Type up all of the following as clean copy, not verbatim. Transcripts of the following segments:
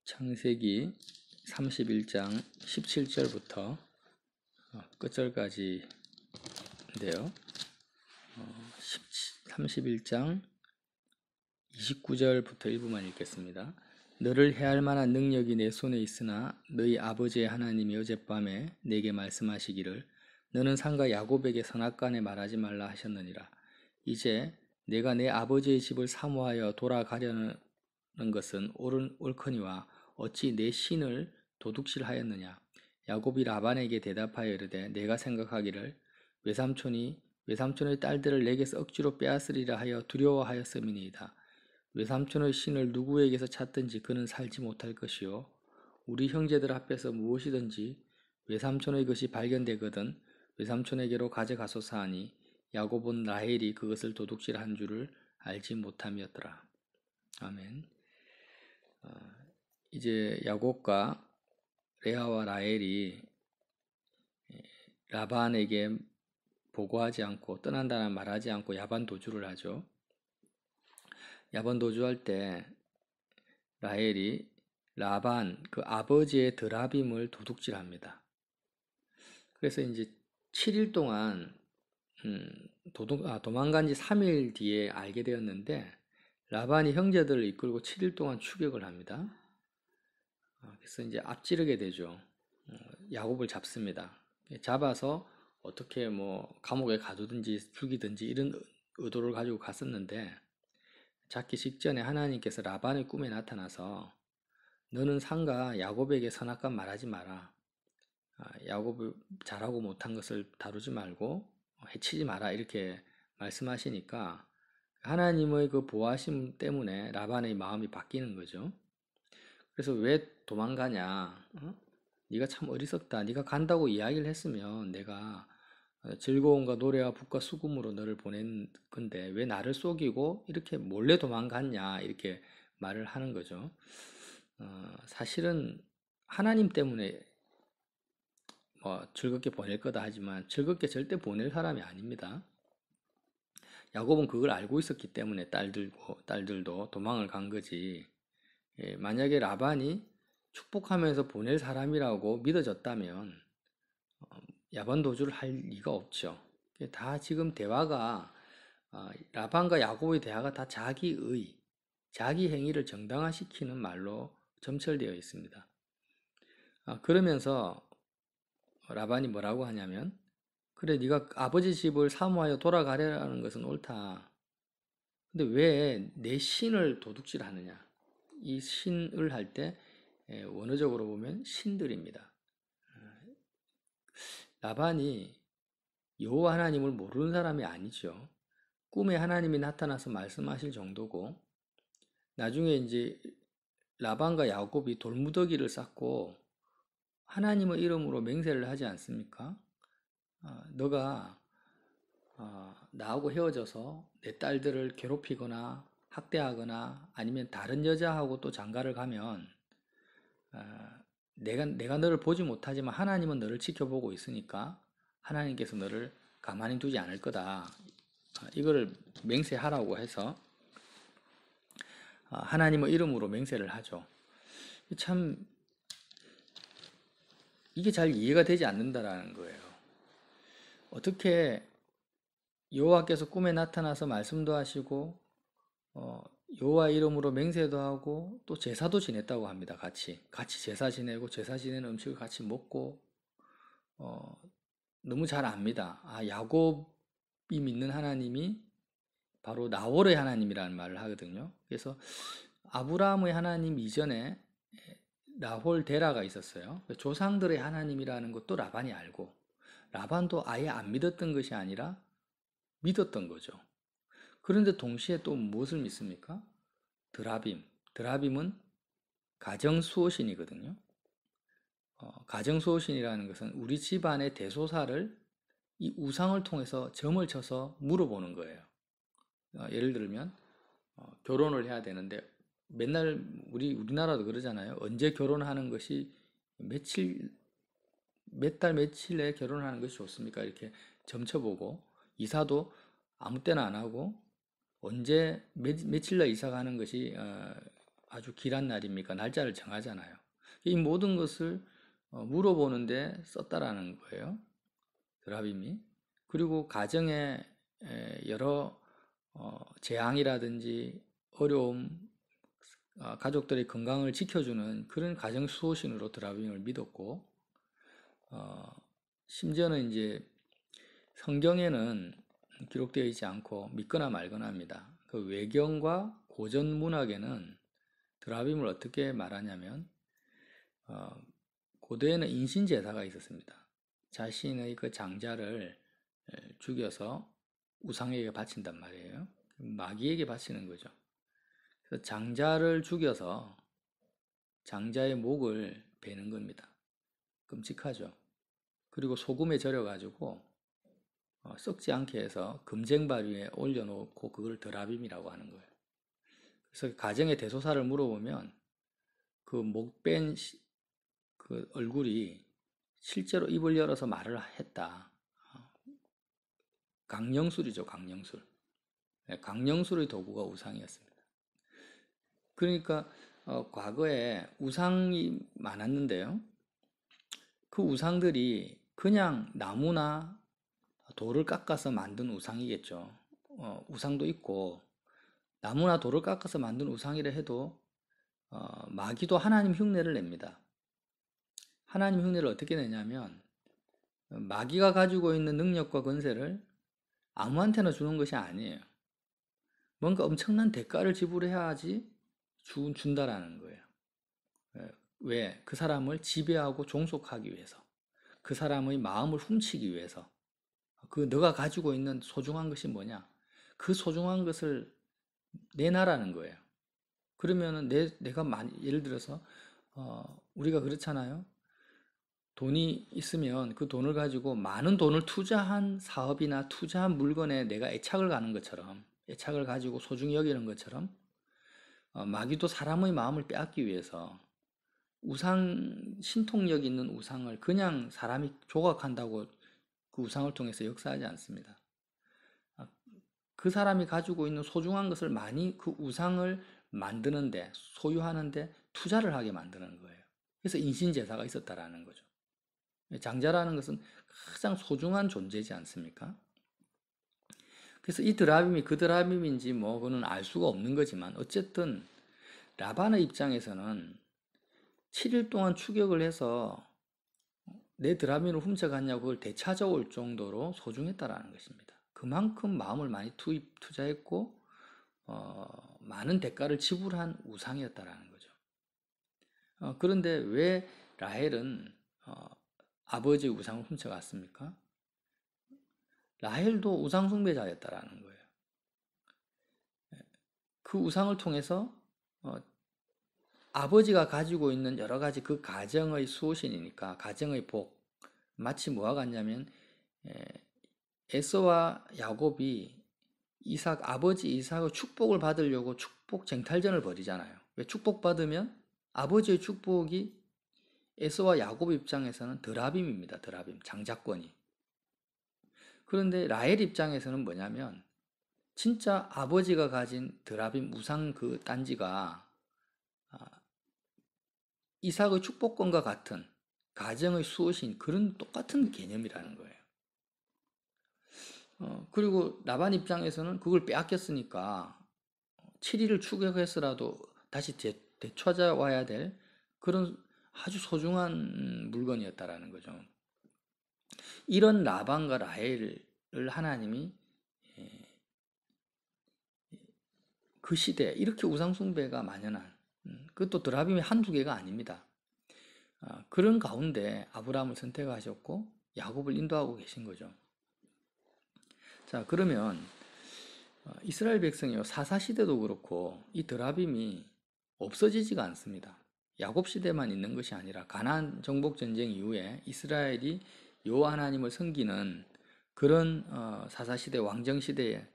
창세기 31장 17절부터 끝절까지인데요. 31장 29절부터 일부만 읽겠습니다. 너를 해할 만한 능력이 내 손에 있으나 너희 아버지의 하나님이 어젯밤에 내게 말씀하시기를 너는 상가 야곱에게 선악간에 말하지 말라 하셨느니라. 이제 내가 내 아버지의 집을 사모하여 돌아가려는 것은 옳거니와 어찌 내 신을 도둑질하였느냐. 야곱이 라반에게 대답하여 이르되 내가 생각하기를 외삼촌의 딸들을 내게서 억지로 빼앗으리라 하여 두려워하였음이니이다. 외삼촌의 신을 누구에게서 찾든지 그는 살지 못할 것이요 우리 형제들 앞에서 무엇이든지 외삼촌의 것이 발견되거든 외삼촌에게로 가져가소서 하니 야곱은 라헬이 그것을 도둑질한 줄을 알지 못함이었더라. 아멘. 이제 야곱과 레아와 라헬이 라반에게 보고하지 않고 떠난다는 말하지 않고 야반 도주를 하죠. 야반 도주할 때 라헬이 라반 그 아버지의 드라빔을 도둑질합니다. 그래서 이제 7일 동안 도망간 지 3일 뒤에 알게 되었는데 라반이 형제들을 이끌고 7일 동안 추격을 합니다. 그래서 이제 앞지르게 되죠. 야곱을 잡습니다. 잡아서 어떻게 감옥에 가두든지 죽이든지 이런 의도를 가지고 갔었는데 잡기 직전에 하나님께서 라반의 꿈에 나타나서 너는 상가 야곱에게 선악간 말하지 마라. 야곱이 잘하고 못한 것을 다루지 말고 해치지 마라 이렇게 말씀하시니까 하나님의 그 보호하심 때문에 라반의 마음이 바뀌는 거죠. 그래서 왜 도망가냐? 네가 참 어리석다. 네가 간다고 이야기를 했으면 내가 즐거움과 노래와 붓과 수금으로 너를 보낸 건데 왜 나를 속이고 이렇게 몰래 도망갔냐 이렇게 말을 하는 거죠. 사실은 하나님 때문에 즐겁게 보낼 거다 하지만 즐겁게 절대 보낼 사람이 아닙니다. 야곱은 그걸 알고 있었기 때문에 딸들도 도망을 간 거지. 만약에 라반이 축복하면서 보낼 사람이라고 믿어졌다면 야반 도주를 할 리가 없죠. 다 지금 대화가 라반과 야곱의 대화가 다 자기 행위를 정당화시키는 말로 점철되어 있습니다. 그러면서 라반이 뭐라고 하냐면 그래 네가 아버지 집을 사모하여 돌아가려는 것은 옳다. 근데 왜 내 신을 도둑질하느냐. 이 신을 할 때 원어적으로 보면 신들입니다. 라반이 여호와 하나님을 모르는 사람이 아니죠. 꿈에 하나님이 나타나서 말씀하실 정도고 나중에 이제 라반과 야곱이 돌무더기를 쌓고 하나님의 이름으로 맹세를 하지 않습니까? 너가 나하고 헤어져서 내 딸들을 괴롭히거나 학대하거나 아니면 다른 여자하고 또 장가를 가면 내가 너를 보지 못하지만 하나님은 너를 지켜보고 있으니까 하나님께서 너를 가만히 두지 않을 거다. 이거를 맹세하라고 해서 하나님의 이름으로 맹세를 하죠. 참 이게 잘 이해가 되지 않는다라는 거예요. 어떻게 여호와께서 꿈에 나타나서 말씀도 하시고 여호와 이름으로 맹세도 하고 또 제사도 지냈다고 합니다. 같이 제사 지내고 제사 지내는 음식을 같이 먹고 너무 잘 압니다. 야곱이 믿는 하나님이 바로 나홀의 하나님이라는 말을 하거든요. 그래서 아브라함의 하나님 이전에 나홀 데라가 있었어요. 조상들의 하나님이라는 것도 라반이 알고 라반도 아예 안 믿었던 것이 아니라 믿었던 거죠. 그런데 동시에 또 무엇을 믿습니까? 드라빔은 가정수호신이거든요. 가정수호신이라는 것은 우리 집안의 대소사를 이 우상을 통해서 점을 쳐서 물어보는 거예요. 예를 들면 결혼을 해야 되는데 맨날 우리나라도 그러잖아요. 언제 결혼하는 것이 몇 달 며칠에 결혼하는 것이 좋습니까? 이렇게 점쳐보고 이사도 아무 때나 안 하고 언제 며칠 날 이사 가는 것이 아주 길한 날입니까? 날짜를 정하잖아요. 이 모든 것을 물어보는데 썼다라는 거예요. 드라빔이. 그리고 가정에 여러 재앙이라든지 어려움, 가족들의 건강을 지켜주는 그런 가정 수호신으로 드라빔을 믿었고, 심지어는 이제 성경에는 기록되어 있지 않고 믿거나 말거나 합니다. 그 외경과 고전 문학에는 드라빔을 어떻게 말하냐면, 고대에는 인신제사가 있었습니다. 자신의 그 장자를 죽여서 우상에게 바친단 말이에요. 마귀에게 바치는 거죠. 그래서 장자를 죽여서 장자의 목을 베는 겁니다. 끔찍하죠. 그리고 소금에 절여가지고 썩지 않게 해서 금쟁발 위에 올려놓고 그걸 드라빔이라고 하는 거예요. 그래서 가정의 대소사를 물어보면 그 목 뺀 그 얼굴이 실제로 입을 열어서 말을 했다. 강령술이죠, 강령술. 강령술의 도구가 우상이었습니다. 그러니까 과거에 우상이 많았는데요. 그 우상들이 그냥 나무나 돌을 깎아서 만든 우상이겠죠. 우상도 있고 나무나 돌을 깎아서 만든 우상이라 해도 마귀도 하나님 흉내를 냅니다. 하나님 흉내를 어떻게 내냐면 마귀가 가지고 있는 능력과 권세를 아무한테나 주는 것이 아니에요. 뭔가 엄청난 대가를 지불해야지 준다라는 거예요. 왜? 그 사람을 지배하고 종속하기 위해서. 그 사람의 마음을 훔치기 위해서. 그 너가 가지고 있는 소중한 것이 뭐냐? 그 소중한 것을 내놔라는 거예요. 그러면은 내가 예를 들어서 우리가 그렇잖아요. 돈이 있으면 그 돈을 가지고 많은 돈을 투자한 사업이나 투자한 물건에 내가 애착을 가는 것처럼, 애착을 가지고 소중히 여기는 것처럼 마귀도 사람의 마음을 빼앗기 위해서 신통력 있는 우상을 그냥 사람이 조각한다고 그 우상을 통해서 역사하지 않습니다. 그 사람이 가지고 있는 소중한 것을 많이 그 우상을 만드는데, 소유하는데 투자를 하게 만드는 거예요. 그래서 인신제사가 있었다라는 거죠. 장자라는 것은 가장 소중한 존재지 않습니까? 그래서 이 드라빔이 그 드라빔인지 뭐 그는 알 수가 없는 거지만 어쨌든 라반의 입장에서는 7일 동안 추격을 해서 내 드라빔을 훔쳐갔냐고 그걸 되찾아올 정도로 소중했다라는 것입니다. 그만큼 마음을 많이 투자했고 많은 대가를 지불한 우상이었다라는 거죠. 그런데 왜 라헬은 아버지의 우상을 훔쳐갔습니까? 라헬도 우상 숭배자였다라는 거예요. 그 우상을 통해서 아버지가 가지고 있는 여러 가지 그 가정의 수호신이니까 가정의 복, 마치 뭐와 같냐면 에서와 야곱이 아버지 이삭의 축복을 받으려고 축복 쟁탈전을 벌이잖아요. 왜 축복받으면 아버지의 축복이 에서와 야곱 입장에서는 드라빔입니다. 드라빔, 장자권이. 그런데 라헬 입장에서는 뭐냐면 진짜 아버지가 가진 드라빔 우상 그 단지가 이삭의 축복권과 같은 가정의 수호신 그런 똑같은 개념이라는 거예요. 그리고 라반 입장에서는 그걸 빼앗겼으니까 7일을 추격해서라도 다시 되찾아와야 될 그런 아주 소중한 물건이었다라는 거죠. 이런 라반과 라헬을 하나님이 그 시대에 이렇게 우상숭배가 만연한 그것도 드라빔이 한두 개가 아닙니다. 그런 가운데 아브라함을 선택하셨고 야곱을 인도하고 계신 거죠. 자, 그러면 이스라엘 백성이요 사사 시대도 그렇고 이 드라빔이 없어지지가 않습니다. 야곱 시대만 있는 것이 아니라 가나안 정복 전쟁 이후에 이스라엘이 여호와 하나님을 섬기는 그런 사사 시대 왕정 시대에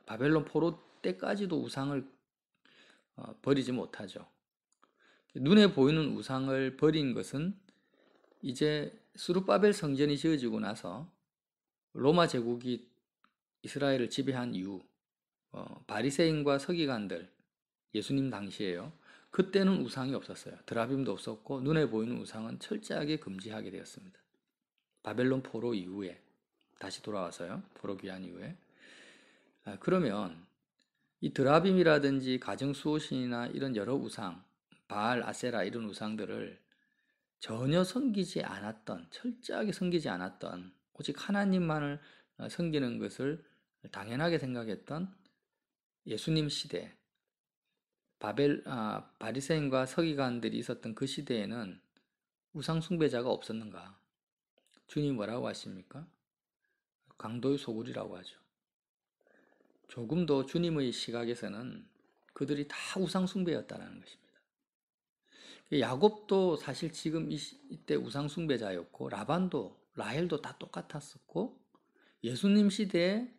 바벨론 포로 때까지도 우상을 버리지 못하죠. 눈에 보이는 우상을 버린 것은 이제 스룹바벨 성전이 지어지고 나서 로마 제국이 이스라엘을 지배한 이후 바리새인과 서기관들 예수님 당시에요. 그때는 우상이 없었어요. 드라빔도 없었고 눈에 보이는 우상은 철저하게 금지하게 되었습니다. 바벨론 포로 이후에 다시 돌아와서요. 포로 귀환 이후에. 그러면 이 드라빔이라든지 가정수호신이나 이런 여러 우상, 바알, 아세라 이런 우상들을 전혀 섬기지 않았던, 철저하게 섬기지 않았던, 오직 하나님만을 섬기는 것을 당연하게 생각했던 예수님 시대, 바리새인과 서기관들이 있었던 그 시대에는 우상 숭배자가 없었는가? 주님 뭐라고 하십니까? 강도의 소굴이라고 하죠. 조금 더 주님의 시각에서는 그들이 다 우상 숭배였다는 것입니다. 야곱도 사실 지금 이때 우상 숭배자였고 라헬도 다 똑같았었고 예수님 시대에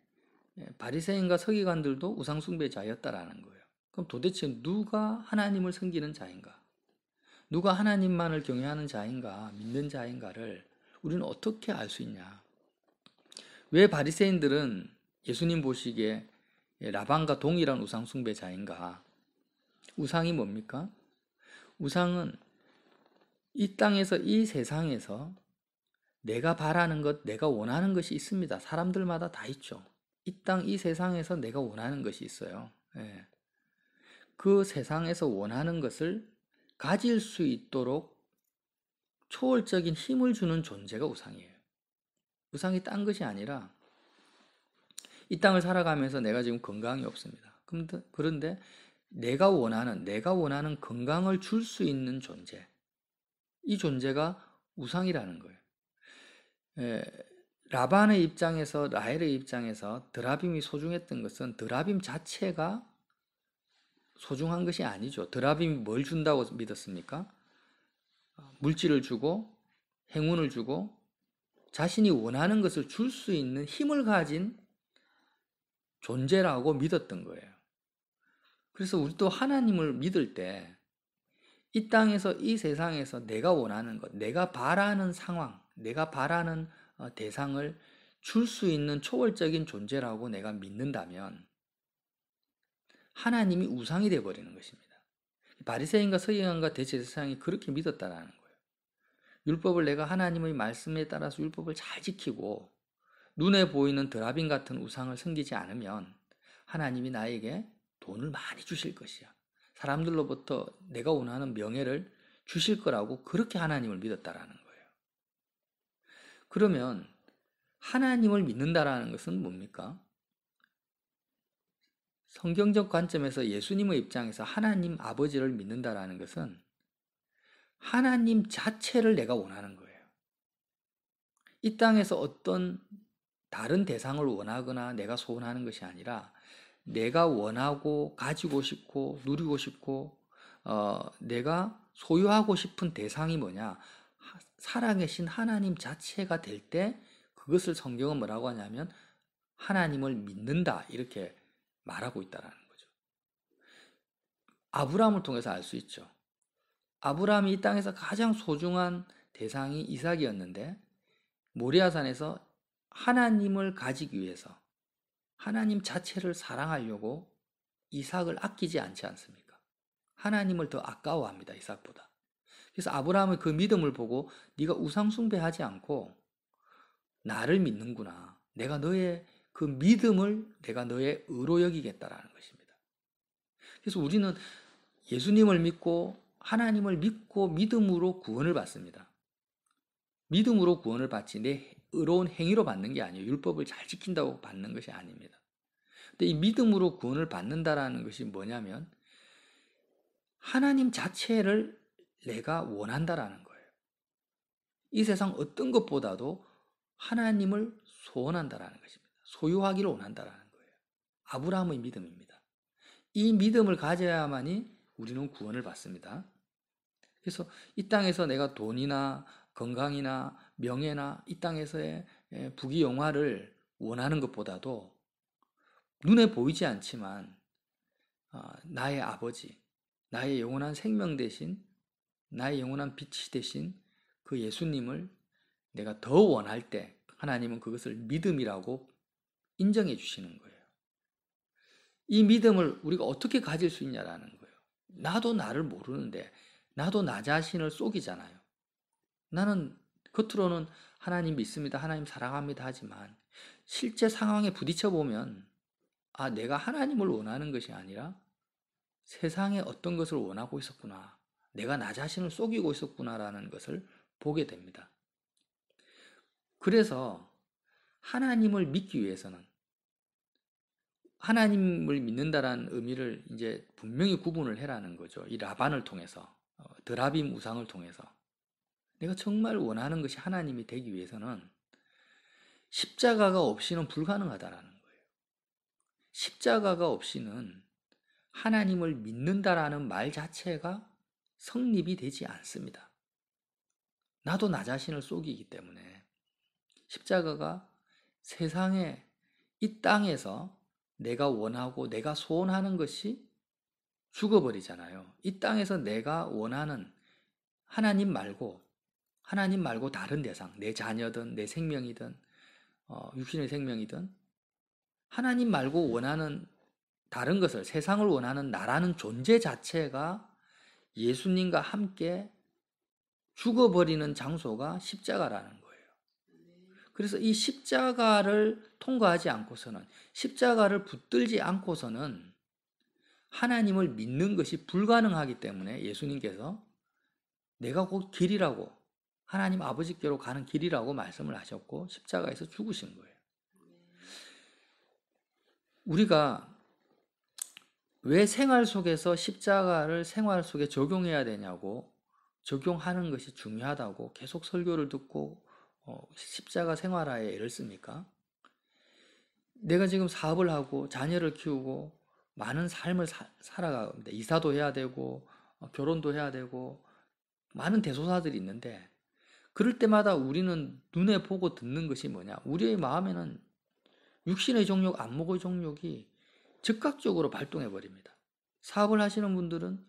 바리새인과 서기관들도 우상 숭배자였다라는 거예요. 그럼 도대체 누가 하나님을 섬기는 자인가? 누가 하나님만을 경외하는 자인가, 믿는 자인가를 우리는 어떻게 알 수 있냐? 왜 바리새인들은 예수님 보시기에 라반과 동일한 우상 숭배자인가? 우상이 뭡니까? 우상은 이 땅에서, 이 세상에서 내가 바라는 것, 내가 원하는 것이 있습니다. 사람들마다 다 있죠. 이 땅, 이 세상에서 내가 원하는 것이 있어요. 예. 그 세상에서 원하는 것을 가질 수 있도록 초월적인 힘을 주는 존재가 우상이에요. 우상이 딴 것이 아니라 이 땅을 살아가면서 내가 지금 건강이 없습니다. 그런데 내가 원하는 건강을 줄 수 있는 존재, 이 존재가 우상이라는 거예요. 라반의 입장에서, 라헬의 입장에서 드라빔이 소중했던 것은 드라빔 자체가 소중한 것이 아니죠. 드라빔이 뭘 준다고 믿었습니까? 물질을 주고 행운을 주고 자신이 원하는 것을 줄 수 있는 힘을 가진 존재라고 믿었던 거예요. 그래서 우리도 하나님을 믿을 때 이 땅에서, 이 세상에서 내가 원하는 것, 내가 바라는 상황, 내가 바라는 대상을 줄 수 있는 초월적인 존재라고 내가 믿는다면 하나님이 우상이 되어버리는 것입니다. 바리새인과 서기관과 대제사장이 그렇게 믿었다라는 거예요. 율법을 내가 하나님의 말씀에 따라서 율법을 잘 지키고 눈에 보이는 드라빔 같은 우상을 섬기지 않으면 하나님이 나에게 돈을 많이 주실 것이야. 사람들로부터 내가 원하는 명예를 주실 거라고 그렇게 하나님을 믿었다라는 거예요. 그러면 하나님을 믿는다라는 것은 뭡니까? 성경적 관점에서 예수님의 입장에서 하나님 아버지를 믿는다라는 것은 하나님 자체를 내가 원하는 거예요. 이 땅에서 어떤 다른 대상을 원하거나 내가 소원하는 것이 아니라 내가 원하고 가지고 싶고 누리고 싶고 내가 소유하고 싶은 대상이 뭐냐? 살아계신 하나님 자체가 될 때 그것을 성경은 뭐라고 하냐면 하나님을 믿는다 이렇게 말하고 있다라는 거죠. 아브라함을 통해서 알 수 있죠. 아브라함이 이 땅에서 가장 소중한 대상이 이삭이었는데 모리아산에서 하나님을 가지기 위해서 하나님 자체를 사랑하려고 이삭을 아끼지 않지 않습니까? 하나님을 더 아까워합니다. 이삭보다. 그래서 아브라함의 그 믿음을 보고 네가 우상 숭배하지 않고 나를 믿는구나. 내가 너의 그 믿음을 내가 너의 의로 여기겠다라는 것입니다. 그래서 우리는 예수님을 믿고 하나님을 믿고 믿음으로 구원을 받습니다. 믿음으로 구원을 받지 내 의로운 행위로 받는 게 아니에요. 율법을 잘 지킨다고 받는 것이 아닙니다. 근데 이 믿음으로 구원을 받는다라는 것이 뭐냐면 하나님 자체를 내가 원한다라는 거예요. 이 세상 어떤 것보다도 하나님을 소원한다라는 것입니다. 소유하기를 원한다라는 거예요. 아브라함의 믿음입니다. 이 믿음을 가져야만이 우리는 구원을 받습니다. 그래서 이 땅에서 내가 돈이나 건강이나 명예나 이 땅에서의 부귀영화를 원하는 것보다도 눈에 보이지 않지만 나의 아버지, 나의 영원한 생명 대신 나의 영원한 빛이 대신 그 예수님을 내가 더 원할 때 하나님은 그것을 믿음이라고 인정해 주시는 거예요. 이 믿음을 우리가 어떻게 가질 수 있냐라는 거예요. 나도 나를 모르는데 나도 나 자신을 속이잖아요. 나는 겉으로는 하나님 믿습니다, 하나님 사랑합니다 하지만 실제 상황에 부딪혀 보면 내가 하나님을 원하는 것이 아니라 세상에 어떤 것을 원하고 있었구나. 내가 나 자신을 속이고 있었구나라는 것을 보게 됩니다. 그래서 하나님을 믿기 위해서는 하나님을 믿는다라는 의미를 이제 분명히 구분을 해라는 거죠. 이 라반을 통해서, 드라빔 우상을 통해서. 내가 정말 원하는 것이 하나님이 되기 위해서는 십자가가 없이는 불가능하다라는 거예요. 십자가가 없이는 하나님을 믿는다라는 말 자체가 성립이 되지 않습니다. 나도 나 자신을 속이기 때문에 십자가가 세상에 이 땅에서 내가 원하고 내가 소원하는 것이 죽어버리잖아요. 이 땅에서 내가 원하는 하나님 말고 다른 대상, 내 자녀든 내 생명이든 육신의 생명이든 하나님 말고 원하는 다른 것을, 세상을 원하는 나라는 존재 자체가 예수님과 함께 죽어버리는 장소가 십자가라는 거예요. 그래서 이 십자가를 통과하지 않고서는, 십자가를 붙들지 않고서는 하나님을 믿는 것이 불가능하기 때문에 예수님께서 내가 곧 길이라고, 하나님 아버지께로 가는 길이라고 말씀을 하셨고 십자가에서 죽으신 거예요. 우리가 왜 생활 속에서 십자가를 생활 속에 적용해야 되냐고, 적용하는 것이 중요하다고 계속 설교를 듣고 십자가 생활화에 애를 씁니까? 내가 지금 사업을 하고 자녀를 키우고 많은 삶을 살아갑니다. 이사도 해야 되고 결혼도 해야 되고 많은 대소사들이 있는데, 그럴 때마다 우리는 눈에 보고 듣는 것이 뭐냐? 우리의 마음에는 육신의 정욕, 안목의 정욕이 즉각적으로 발동해 버립니다. 사업을 하시는 분들은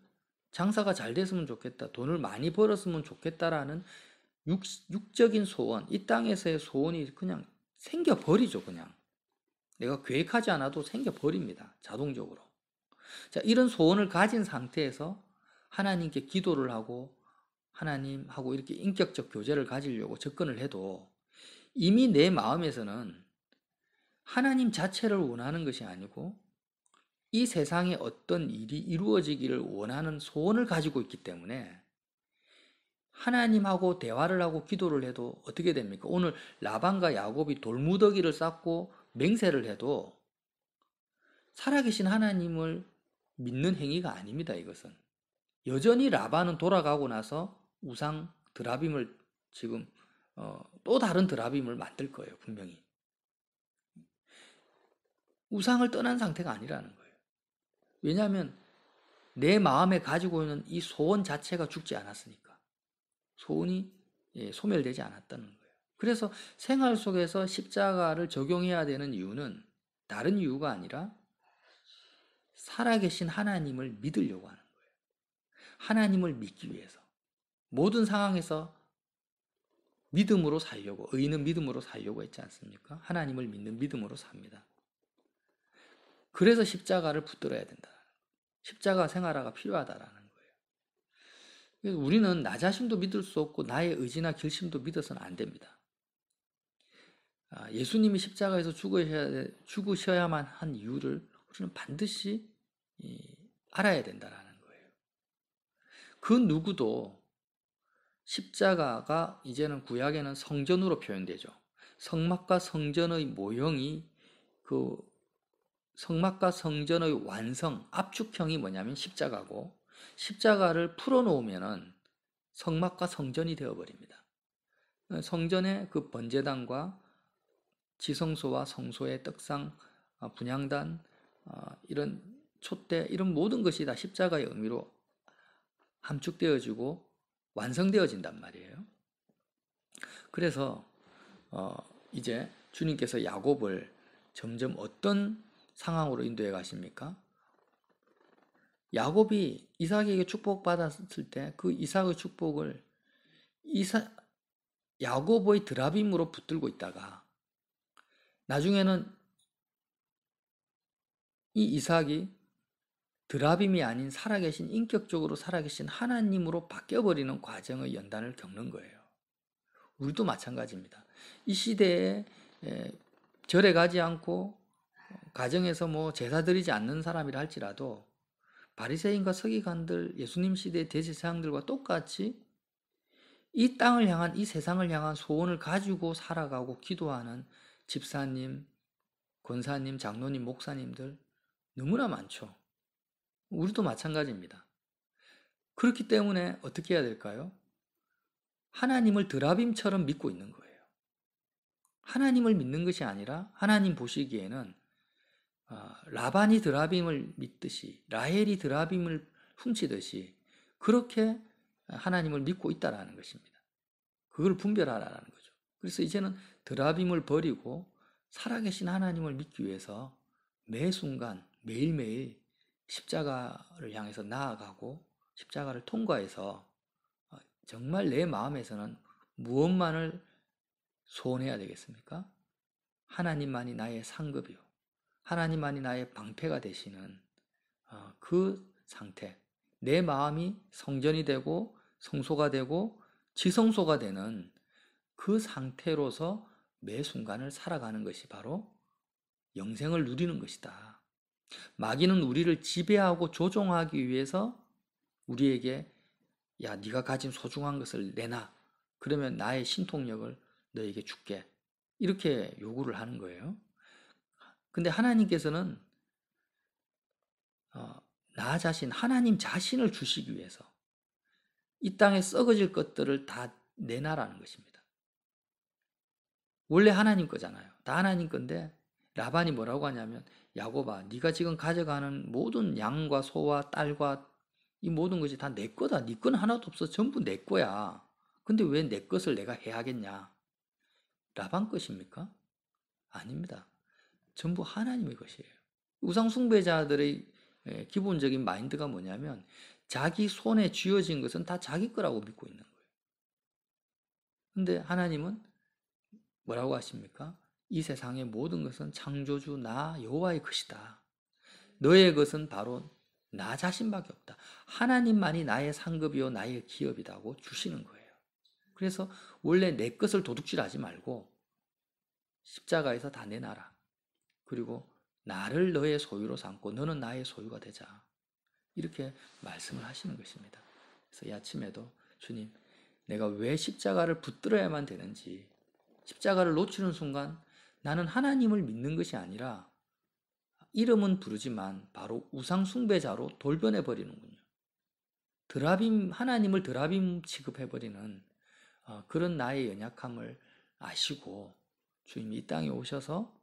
장사가 잘 됐으면 좋겠다, 돈을 많이 벌었으면 좋겠다라는 육적인 소원, 이 땅에서의 소원이 그냥 생겨버리죠. 그냥 내가 계획하지 않아도 생겨버립니다. 자동적으로. 자, 이런 소원을 가진 상태에서 하나님께 기도를 하고 하나님하고 이렇게 인격적 교제를 가지려고 접근을 해도 이미 내 마음에서는 하나님 자체를 원하는 것이 아니고 이 세상에 어떤 일이 이루어지기를 원하는 소원을 가지고 있기 때문에 하나님하고 대화를 하고 기도를 해도 어떻게 됩니까? 오늘 라반과 야곱이 돌무더기를 쌓고 맹세를 해도 살아계신 하나님을 믿는 행위가 아닙니다. 이것은 여전히 라반은 돌아가고 나서 우상 드라빔을 지금 또 다른 드라빔을 만들 거예요. 분명히 우상을 떠난 상태가 아니라는 거예요. 왜냐하면 내 마음에 가지고 있는 이 소원 자체가 죽지 않았으니까, 소원이 소멸되지 않았다는 거예요. 그래서 생활 속에서 십자가를 적용해야 되는 이유는 다른 이유가 아니라 살아계신 하나님을 믿으려고 하는 거예요. 하나님을 믿기 위해서 모든 상황에서 믿음으로 살려고, 의인은 믿음으로 살려고 했지 않습니까? 하나님을 믿는 믿음으로 삽니다. 그래서 십자가를 붙들어야 된다. 십자가 생활화가 필요하다라는 거예요. 그래서 우리는 나 자신도 믿을 수 없고 나의 의지나 결심도 믿어서는 안 됩니다. 예수님이 십자가에서 죽으셔야만 한 이유를 우리는 반드시 알아야 된다라는 거예요. 그 누구도 십자가가 이제는 구약에는 성전으로 표현되죠. 성막과 성전의 모형이, 그 성막과 성전의 완성, 압축형이 뭐냐면 십자가고, 십자가를 풀어놓으면은 성막과 성전이 되어버립니다. 성전의 그 번제단과 지성소와 성소의 떡상, 분향단, 이런 촛대, 이런 모든 것이 다 십자가의 의미로 함축되어지고 완성되어진단 말이에요. 그래서 이제 주님께서 야곱을 점점 어떤 상황으로 인도해 가십니까? 야곱이 이삭에게 축복받았을 때 그 이삭의 축복을 야곱의 드라빔으로 붙들고 있다가 나중에는 이 이삭이 드라빔이 아닌 살아계신 인격적으로 살아계신 하나님으로 바뀌어버리는 과정의 연단을 겪는 거예요. 우리도 마찬가지입니다. 이 시대에 절에 가지 않고 가정에서 뭐 제사 드리지 않는 사람이라 할지라도 바리새인과 서기관들, 예수님 시대의 대제사장들과 똑같이 이 땅을 향한, 이 세상을 향한 소원을 가지고 살아가고 기도하는 집사님, 권사님, 장로님, 목사님들 너무나 많죠. 우리도 마찬가지입니다. 그렇기 때문에 어떻게 해야 될까요? 하나님을 드라빔처럼 믿고 있는 거예요. 하나님을 믿는 것이 아니라 하나님 보시기에는 라반이 드라빔을 믿듯이, 라헬이 드라빔을 훔치듯이 그렇게 하나님을 믿고 있다라는 것입니다. 그걸 분별하라는 거죠. 그래서 이제는 드라빔을 버리고 살아계신 하나님을 믿기 위해서 매 순간 매일매일 십자가를 향해서 나아가고 십자가를 통과해서 정말 내 마음에서는 무엇만을 소원해야 되겠습니까? 하나님만이 나의 상급이요, 하나님만이 나의 방패가 되시는 그 상태, 내 마음이 성전이 되고 성소가 되고 지성소가 되는 그 상태로서 매 순간을 살아가는 것이 바로 영생을 누리는 것이다. 마귀는 우리를 지배하고 조종하기 위해서 우리에게 야, 네가 가진 소중한 것을 내놔. 그러면 나의 신통력을 너에게 줄게. 이렇게 요구를 하는 거예요. 근데 하나님께서는 나 자신, 하나님 자신을 주시기 위해서 이 땅에 썩어질 것들을 다 내놔라는 것입니다. 원래 하나님 거잖아요. 다 하나님 건데 라반이 뭐라고 하냐면, 야곱아, 네가 지금 가져가는 모든 양과 소와 딸과 이 모든 것이 다 내 거다. 네 건 하나도 없어. 전부 내 거야. 근데 왜 내 것을 내가 해야겠냐? 라반 것입니까? 아닙니다. 전부 하나님의 것이에요. 우상 숭배자들의 기본적인 마인드가 뭐냐면 자기 손에 쥐어진 것은 다 자기 거라고 믿고 있는 거예요. 근데 하나님은 뭐라고 하십니까? 이 세상의 모든 것은 창조주 나 여호와의 것이다. 너의 것은 바로 나 자신밖에 없다. 하나님만이 나의 상급이요 나의 기업이라고 주시는 거예요. 그래서 원래 내 것을 도둑질하지 말고 십자가에서 다 내놔라. 그리고 나를 너의 소유로 삼고 너는 나의 소유가 되자. 이렇게 말씀을 하시는 것입니다. 그래서 이 아침에도 주님, 내가 왜 십자가를 붙들어야만 되는지, 십자가를 놓치는 순간 나는 하나님을 믿는 것이 아니라 이름은 부르지만 바로 우상 숭배자로 돌변해 버리는군요. 하나님을 드라빔 취급해버리는 그런 나의 연약함을 아시고 주님이 이 땅에 오셔서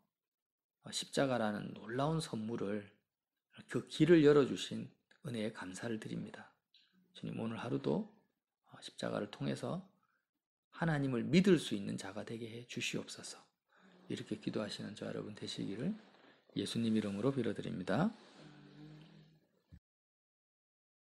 십자가라는 놀라운 선물을, 그 길을 열어주신 은혜에 감사를 드립니다. 주님, 오늘 하루도 십자가를 통해서 하나님을 믿을 수 있는 자가 되게 해 주시옵소서. 이렇게 기도하시는 저 여러분 되시기를 예수님 이름으로 빌어드립니다.